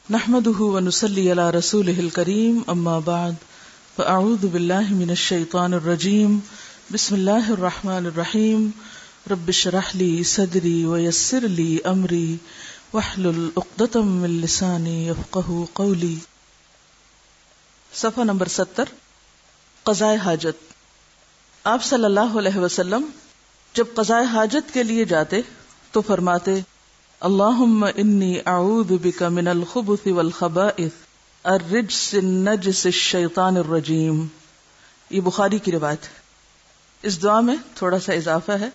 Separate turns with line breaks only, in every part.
نحمده ونصلي على رسوله الكريم اما بعد فاعوذ بالله من الشيطان الرجيم بسم الله الرحمن الرحيم رب اشرح لي صدري ويسر لي امري واحلل عقدة من لساني يفقهوا قولي. صفحہ نمبر 70. قضاء حاجت. آپ صلی اللہ علیہ وسلم جب قضاء حاجت کے لیے جاتے تو فرماتے اللہم انی اعوذ بک من الخبث والخبائث الرجس النجس الشیطان الرجیم. یہ بخاری کی روایت ہے. اس دعا میں تھوڑا سا اضافہ ہے،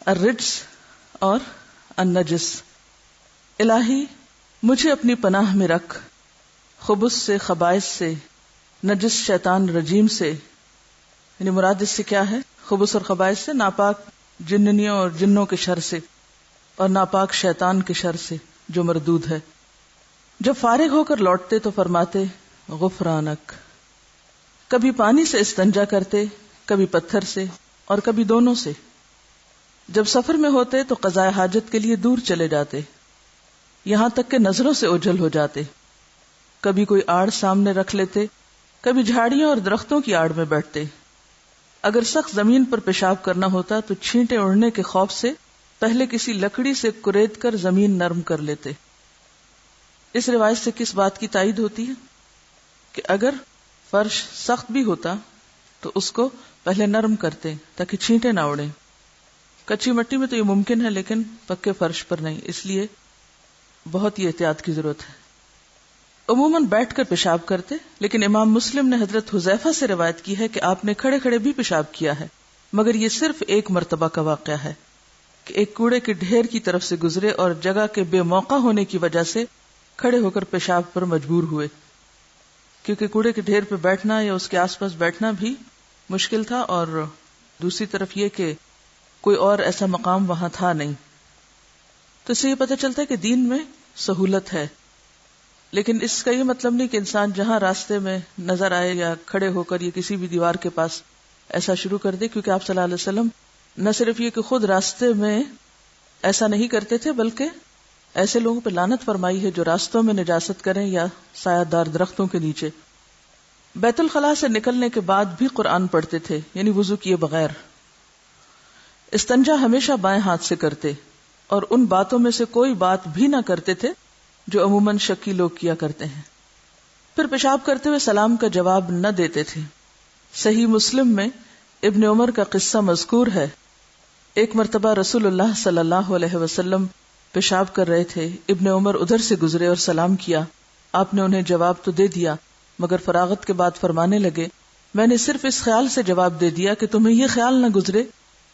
الرجس اور النجس. الہی مجھے اپنی پناہ میں رکھ خبث سے، خبائث سے، نجس شیطان رجیم سے. یعنی مراد اس سے کیا ہے؟ خبث اور خبائث سے ناپاک جننیوں اور جنوں کے شر سے اور ناپاک شیطان کے شر سے جو مردود ہے. جب فارغ ہو کر لوٹتے تو فرماتے غفرانک. کبھی پانی سے استنجا کرتے، کبھی پتھر سے اور کبھی دونوں سے. جب سفر میں ہوتے تو قضاء حاجت کے لیے دور چلے جاتے، یہاں تک کہ نظروں سے اوجھل ہو جاتے. کبھی کوئی آڑ سامنے رکھ لیتے، کبھی جھاڑیوں اور درختوں کی آڑ میں بیٹھتے. اگر سخت زمین پر پیشاب کرنا ہوتا تو چھینٹے اڑنے کے خوف سے پہلے کسی لکڑی سے کرید کر زمین نرم کر لیتے. اس روایت سے کس بات کی تائید ہوتی ہے؟ کہ اگر فرش سخت بھی ہوتا تو اس کو پہلے نرم کرتے تاکہ چھینٹے نہ اڑیں. کچی مٹی میں تو یہ ممکن ہے لیکن پکے فرش پر نہیں، اس لیے بہت ہی احتیاط کی ضرورت ہے. عموماً بیٹھ کر پیشاب کرتے، لیکن امام مسلم نے حضرت حذیفہ سے روایت کی ہے کہ آپ نے کھڑے کھڑے بھی پیشاب کیا ہے، مگر یہ صرف ایک مرتبہ کا واقعہ ہے کہ ایک کوڑے کے ڈھیر کی طرف سے گزرے اور جگہ کے بے موقع ہونے کی وجہ سے کھڑے ہو کر پیشاب پر مجبور ہوئے، کیونکہ کوڑے کے ڈھیر پہ بیٹھنا یا اس کے آس پاس بیٹھنا بھی مشکل تھا، اور دوسری طرف یہ کہ کوئی اور ایسا مقام وہاں تھا نہیں. تو اس سے یہ پتہ چلتا ہے کہ دین میں سہولت ہے، لیکن اس کا یہ مطلب نہیں کہ انسان جہاں راستے میں نظر آئے یا کھڑے ہو کر یا کسی بھی دیوار کے پاس ایسا شروع کر دے. کیونکہ آپ صلی اللہ علیہ وسلم نہ صرف یہ کہ خود راستے میں ایسا نہیں کرتے تھے، بلکہ ایسے لوگوں پہ لعنت فرمائی ہے جو راستوں میں نجاست کریں یا سایہ دار درختوں کے نیچے. بیت الخلاء سے نکلنے کے بعد بھی قرآن پڑھتے تھے، یعنی وضو کیے بغیر. استنجا ہمیشہ بائیں ہاتھ سے کرتے اور ان باتوں میں سے کوئی بات بھی نہ کرتے تھے جو عموماً شکی لوگ کیا کرتے ہیں. پھر پیشاب کرتے ہوئے سلام کا جواب نہ دیتے تھے. صحیح مسلم میں ابن عمر کا قصہ مذکور ہے. ایک مرتبہ رسول اللہ صلی اللہ علیہ وسلم پیشاب کر رہے تھے. ابن عمر ادھر سے گزرے اور سلام کیا. آپ نے انہیں جواب تو دے دیا، مگر فراغت کے بعد فرمانے لگے میں نے صرف اس خیال سے جواب دے دیا کہ تمہیں یہ خیال نہ گزرے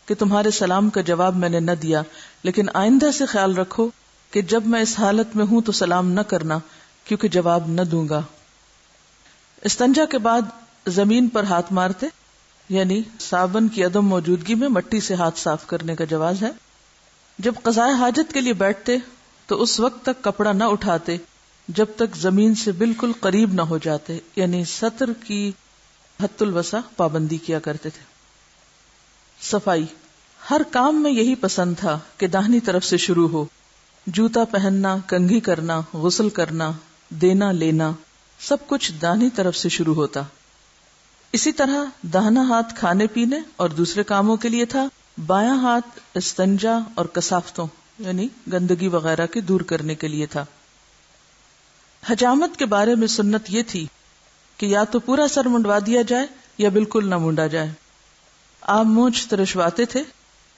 کہ تمہارے سلام کا جواب میں نے نہ دیا، لیکن آئندہ سے خیال رکھو کہ جب میں اس حالت میں ہوں تو سلام نہ کرنا، کیونکہ جواب نہ دوں گا. استنجا کے بعد زمین پر ہاتھ مارتے، یعنی صابن کی عدم موجودگی میں مٹی سے ہاتھ صاف کرنے کا جواز ہے. جب قضاء حاجت کے لیے بیٹھتے تو اس وقت تک کپڑا نہ اٹھاتے جب تک زمین سے بالکل قریب نہ ہو جاتے، یعنی سطر کی حد الوسع پابندی کیا کرتے تھے. صفائی. ہر کام میں یہی پسند تھا کہ داہنی طرف سے شروع ہو. جوتا پہننا، کنگھی کرنا، غسل کرنا، دینا لینا، سب کچھ داہنی طرف سے شروع ہوتا. اسی طرح داہنا ہاتھ کھانے پینے اور دوسرے کاموں کے لیے تھا، بایاں ہاتھ استنجا اور کثافتوں یعنی گندگی وغیرہ کے دور کرنے کے لیے تھا. حجامت کے بارے میں سنت یہ تھی کہ یا تو پورا سر منڈوا دیا جائے یا بالکل نہ مونڈا جائے. آپ مونچھ ترشواتے تھے.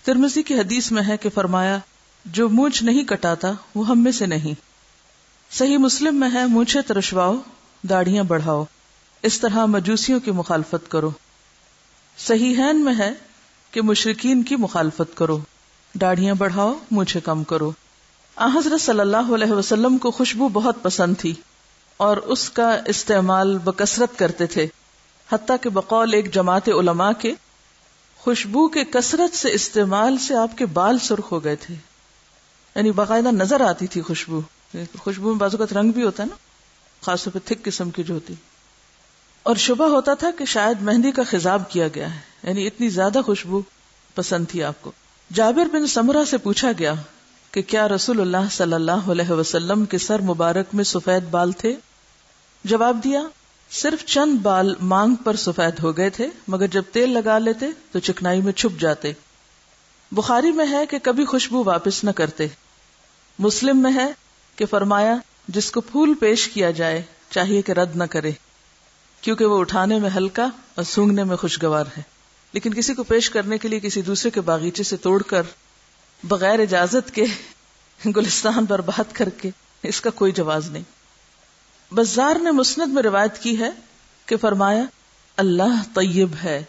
ترمذی کی حدیث میں ہے کہ فرمایا جو مونچھ نہیں کٹاتا وہ ہم میں سے نہیں. صحیح مسلم میں ہے مونچھیں ترشواؤ، داڑھیاں بڑھاؤ، اس طرح مجوسیوں کی مخالفت کرو. صحیحین میں ہے کہ مشرکین کی مخالفت کرو، داڑھیاں بڑھاؤ، مونچھیں کم کرو. حضرت صلی اللہ علیہ وسلم کو خوشبو بہت پسند تھی اور اس کا استعمال بکثرت کرتے تھے، حتیٰ کہ بقول ایک جماعت علماء کے خوشبو کے کثرت سے استعمال سے آپ کے بال سرخ ہو گئے تھے. یعنی باقاعدہ نظر آتی تھی خوشبو. خوشبو میں بعض اوقات رنگ بھی ہوتا ہے نا، خاص طور پہ تھک قسم کی جو ہوتی، اور شبہ ہوتا تھا کہ شاید مہندی کا خضاب کیا گیا ہے، یعنی اتنی زیادہ خوشبو پسند تھی آپ کو. جابر بن سمرہ سے پوچھا گیا کہ کیا رسول اللہ صلی اللہ علیہ وسلم کے سر مبارک میں سفید بال تھے؟ جواب دیا صرف چند بال مانگ پر سفید ہو گئے تھے، مگر جب تیل لگا لیتے تو چکنائی میں چھپ جاتے۔ بخاری میں ہے کہ کبھی خوشبو واپس نہ کرتے۔ مسلم میں ہے کہ فرمایا جس کو پھول پیش کیا جائے چاہیے کہ رد نہ کرے، کیونکہ وہ اٹھانے میں ہلکا اور سونگھنے میں خوشگوار ہے، لیکن کسی کو پیش کرنے کے لیے کسی دوسرے کے باغیچے سے توڑ کر بغیر اجازت کے گلستان برباد کر کے اس کا کوئی جواز نہیں۔ بزار نے مسند میں روایت کی ہے کہ فرمایا اللہ طیب ہے،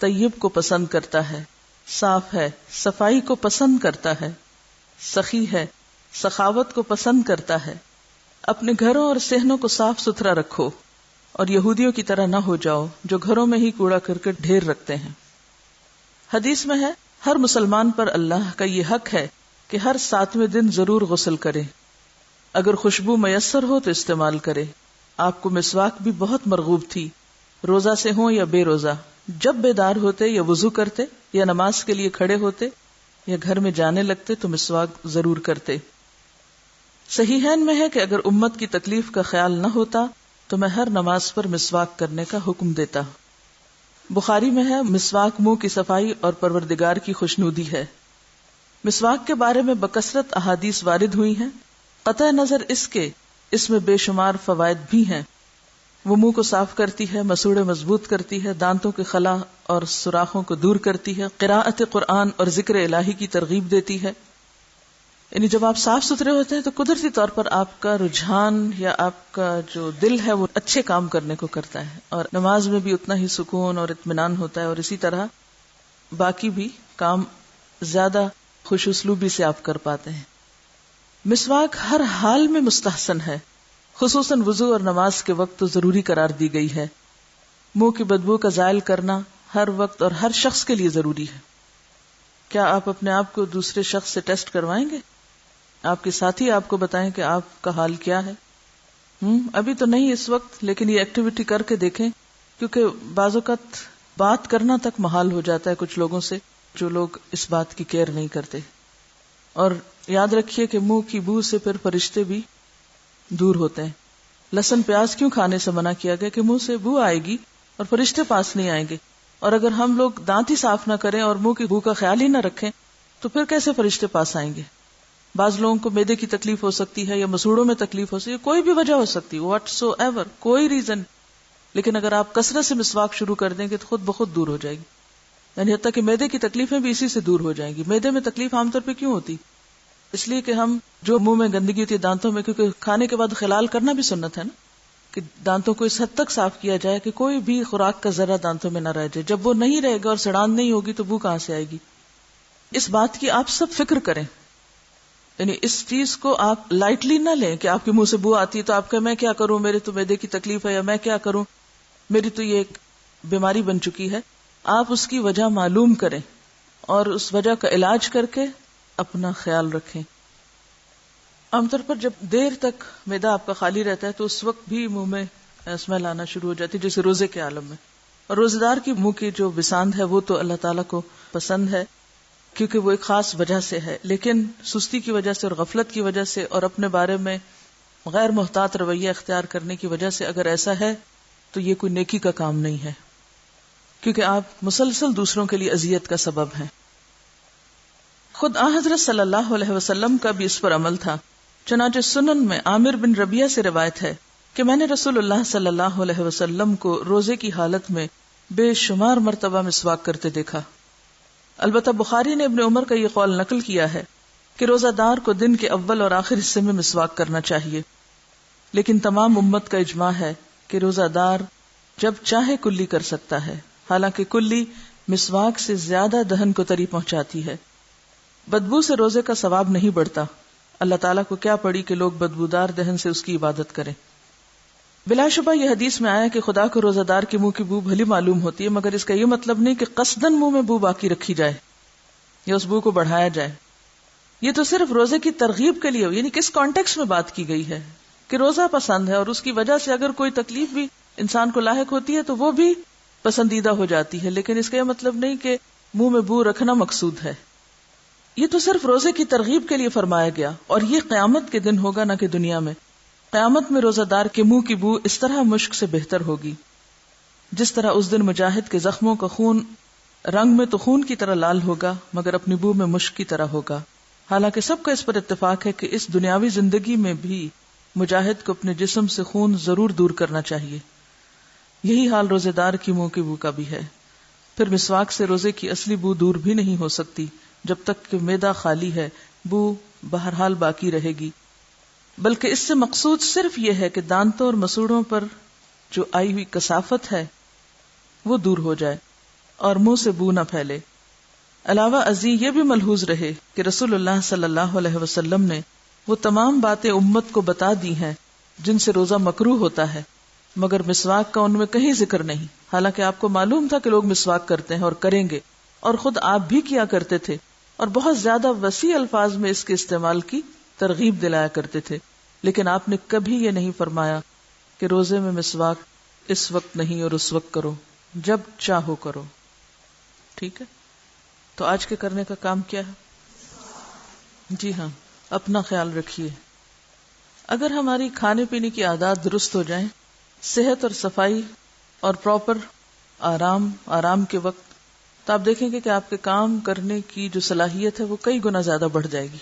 طیب کو پسند کرتا ہے، صاف ہے، صفائی کو پسند کرتا ہے، سخی ہے، سخاوت کو پسند کرتا ہے۔ اپنے گھروں اور صحنوں کو صاف ستھرا رکھو اور یہودیوں کی طرح نہ ہو جاؤ جو گھروں میں ہی کوڑا کرکٹ ڈھیر رکھتے ہیں۔ حدیث میں ہے ہر مسلمان پر اللہ کا یہ حق ہے کہ ہر 7ویں دن ضرور غسل کرے، اگر خوشبو میسر ہو تو استعمال کرے۔ آپ کو مسواک بھی بہت مرغوب تھی، روزہ سے ہوں یا بے روزہ، جب بیدار ہوتے یا وضو کرتے یا نماز کے لیے کھڑے ہوتے یا گھر میں جانے لگتے تو مسواک ضرور کرتے۔ صحیحین میں ہے کہ اگر امت کی تکلیف کا خیال نہ ہوتا تو میں ہر نماز پر مسواک کرنے کا حکم دیتا۔ بخاری میں ہے مسواک منہ کی صفائی اور پروردگار کی خوشنودی ہے۔ مسواک کے بارے میں بکثرت احادیث وارد ہوئی ہیں، قطع نظر اس کے اس میں بے شمار فوائد بھی ہیں۔ وہ منہ کو صاف کرتی ہے، مسوڑے مضبوط کرتی ہے، دانتوں کے خلا اور سوراخوں کو دور کرتی ہے، قراءت قرآن اور ذکر الہی کی ترغیب دیتی ہے۔ یعنی جب آپ صاف ستھرے ہوتے ہیں تو قدرتی طور پر آپ کا رجحان یا آپ کا جو دل ہے وہ اچھے کام کرنے کو کرتا ہے، اور نماز میں بھی اتنا ہی سکون اور اطمینان ہوتا ہے، اور اسی طرح باقی بھی کام زیادہ خوش اسلوبی سے آپ کر پاتے ہیں۔ مسواک ہر حال میں مستحسن ہے، خصوصاً وضو اور نماز کے وقت تو ضروری قرار دی گئی ہے۔ منہ کی بدبو کا زائل کرنا ہر وقت اور ہر شخص کے لیے ضروری ہے۔ کیا آپ اپنے آپ کو دوسرے شخص سے ٹیسٹ کروائیں گے؟ آپ کے ساتھی آپ کو بتائیں کہ آپ کا حال کیا ہے؟ ابھی تو نہیں اس وقت، لیکن یہ ایکٹیویٹی کر کے دیکھیں، کیونکہ بعض اوقات بات کرنا تک محال ہو جاتا ہے کچھ لوگوں سے جو لوگ اس بات کی کیئر نہیں کرتے۔ اور یاد رکھیے کہ منہ کی بو سے پھر فرشتے بھی دور ہوتے ہیں۔ لہسن پیاز کیوں کھانے سے منع کیا گیا؟ کہ منہ سے بو آئے گی اور فرشتے پاس نہیں آئیں گے، اور اگر ہم لوگ دانت ہی صاف نہ کریں اور منہ کی بو کا خیال ہی نہ رکھیں تو پھر کیسے فرشتے پاس آئیں گے؟ بعض لوگوں کو معدے کی تکلیف ہو سکتی ہے یا مسوڑوں میں تکلیف ہو سکتی ہے، کوئی بھی وجہ ہو سکتی ہے، واٹ سو ایور، کوئی ریزن، لیکن اگر آپ کثرت سے مسواک شروع کر دیں گے تو خود بخود دور ہو جائے گی۔ یعنی حتیٰ کہ معدے کی تکلیفیں بھی اسی سے دور ہو جائیں گی۔ معدے میں تکلیف عام طور پہ کیوں ہوتی؟ اس لیے کہ ہم جو منہ میں گندگی ہوتی ہے دانتوں میں، کیونکہ کھانے کے بعد خلال کرنا بھی سنت ہے نا، کہ دانتوں کو اس حد تک صاف کیا جائے کہ کوئی بھی خوراک کا ذرہ دانتوں میں نہ رہ جائے۔ جب وہ نہیں رہے گا اور سڑان نہیں ہوگی تو بو کہاں سے آئے گی؟ اس بات کی آپ سب فکر کریں، یعنی اس چیز کو آپ لائٹلی نہ لیں کہ آپ کے منہ سے بو آتی ہے تو آپ کہ میں کیا کروں، میرے تو معدے کی تکلیف ہے، یا میں کیا کروں، میری تو یہ ایک بیماری بن چکی ہے۔ آپ اس کی وجہ معلوم کریں اور اس وجہ کا علاج کر کے اپنا خیال رکھیں۔ عام طور پر جب دیر تک معدہ آپ کا خالی رہتا ہے تو اس وقت بھی منہ میں اسمیل آنا شروع ہو جاتی ہے، جیسے روزے کے عالم میں۔ اور روزے دار کی منہ کی جو بساند ہے وہ تو اللہ تعالیٰ کو پسند ہے، کیونکہ وہ ایک خاص وجہ سے ہے، لیکن سستی کی وجہ سے اور غفلت کی وجہ سے اور اپنے بارے میں غیر محتاط رویہ اختیار کرنے کی وجہ سے اگر ایسا ہے تو یہ کوئی نیکی کا کام نہیں ہے، کیونکہ آپ مسلسل دوسروں کے لیے اذیت کا سبب ہیں۔ خود آن حضرت صلی اللہ علیہ وسلم کا بھی اس پر عمل تھا۔ چنانچہ سنن میں عامر بن ربیعہ سے روایت ہے کہ میں نے رسول اللہ صلی اللہ علیہ وسلم کو روزے کی حالت میں بے شمار مرتبہ مسواک کرتے دیکھا۔ البتہ بخاری نے ابن عمر کا یہ قول نقل کیا ہے کہ روزہ دار کو دن کے اول اور آخر حصے میں مسواک کرنا چاہیے، لیکن تمام امت کا اجماع ہے کہ روزہ دار جب چاہے کلی کر سکتا ہے، حالانکہ کلی مسواک سے زیادہ دہن کو تری پہنچاتی ہے۔ بدبو سے روزے کا ثواب نہیں بڑھتا، اللہ تعالیٰ کو کیا پڑی کہ لوگ بدبودار دہن سے اس کی عبادت کریں۔ بلا شبہ یہ حدیث میں آیا کہ خدا کو روزہ دار کے منہ کی بو بھلی معلوم ہوتی ہے، مگر اس کا یہ مطلب نہیں کہ قصدن منہ میں بو باقی رکھی جائے یا اس بو کو بڑھایا جائے۔ یہ تو صرف روزے کی ترغیب کے لیے، یعنی کس کانٹیکس میں بات کی گئی ہے کہ روزہ پسند ہے اور اس کی وجہ سے اگر کوئی تکلیف بھی انسان کو لاحق ہوتی ہے تو وہ بھی پسندیدہ ہو جاتی ہے، لیکن اس کا یہ مطلب نہیں کہ منہ میں بو رکھنا مقصود ہے۔ یہ تو صرف روزے کی ترغیب کے لیے فرمایا گیا، اور یہ قیامت کے دن ہوگا، نہ کہ دنیا میں۔ قیامت میں روزہ دار کے منہ کی بو اس طرح مشک سے بہتر ہوگی جس طرح اس دن مجاہد کے زخموں کا خون رنگ میں تو خون کی طرح لال ہوگا مگر اپنی بو میں مشک کی طرح ہوگا۔ حالانکہ سب کا اس پر اتفاق ہے کہ اس دنیاوی زندگی میں بھی مجاہد کو اپنے جسم سے خون ضرور دور کرنا چاہیے۔ یہی حال روزے دار کی منہ کی بو کا بھی ہے۔ پھر مسواک سے روزے کی اصلی بو دور بھی نہیں ہو سکتی جب تک کہ معدہ خالی ہے، بو بہرحال باقی رہے گی، بلکہ اس سے مقصود صرف یہ ہے کہ دانتوں اور مسوڑوں پر جو آئی ہوئی کثافت ہے وہ دور ہو جائے اور منہ سے بو نہ پھیلے۔ علاوہ ازیں یہ بھی ملحوظ رہے کہ رسول اللہ صلی اللہ علیہ وسلم نے وہ تمام باتیں امت کو بتا دی ہیں جن سے روزہ مکروہ ہوتا ہے، مگر مسواک کا ان میں کہیں ذکر نہیں، حالانکہ آپ کو معلوم تھا کہ لوگ مسواک کرتے ہیں اور کریں گے، اور خود آپ بھی کیا کرتے تھے، اور بہت زیادہ وسیع الفاظ میں اس کے استعمال کی ترغیب دلایا کرتے تھے، لیکن آپ نے کبھی یہ نہیں فرمایا کہ روزے میں مسواک اس وقت نہیں اور اس وقت کرو، جب چاہو کرو۔ ٹھیک ہے، تو آج کے کرنے کا کام کیا ہے؟ جی ہاں، اپنا خیال رکھیے۔ اگر ہماری کھانے پینے کی عادات درست ہو جائیں، صحت اور صفائی اور پراپر آرام کے وقت، تو آپ دیکھیں گے کہ آپ کے کام کرنے کی جو صلاحیت ہے وہ کئی گنا زیادہ بڑھ جائے گی۔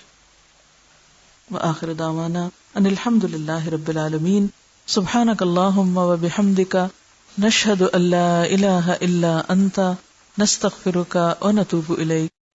وآخر دعوانا ان الحمد للہ رب العالمین، سبحانک اللہم وبحمدک، نشہد ان لا الہ الا انت، نستغفرک ونتوب الیک۔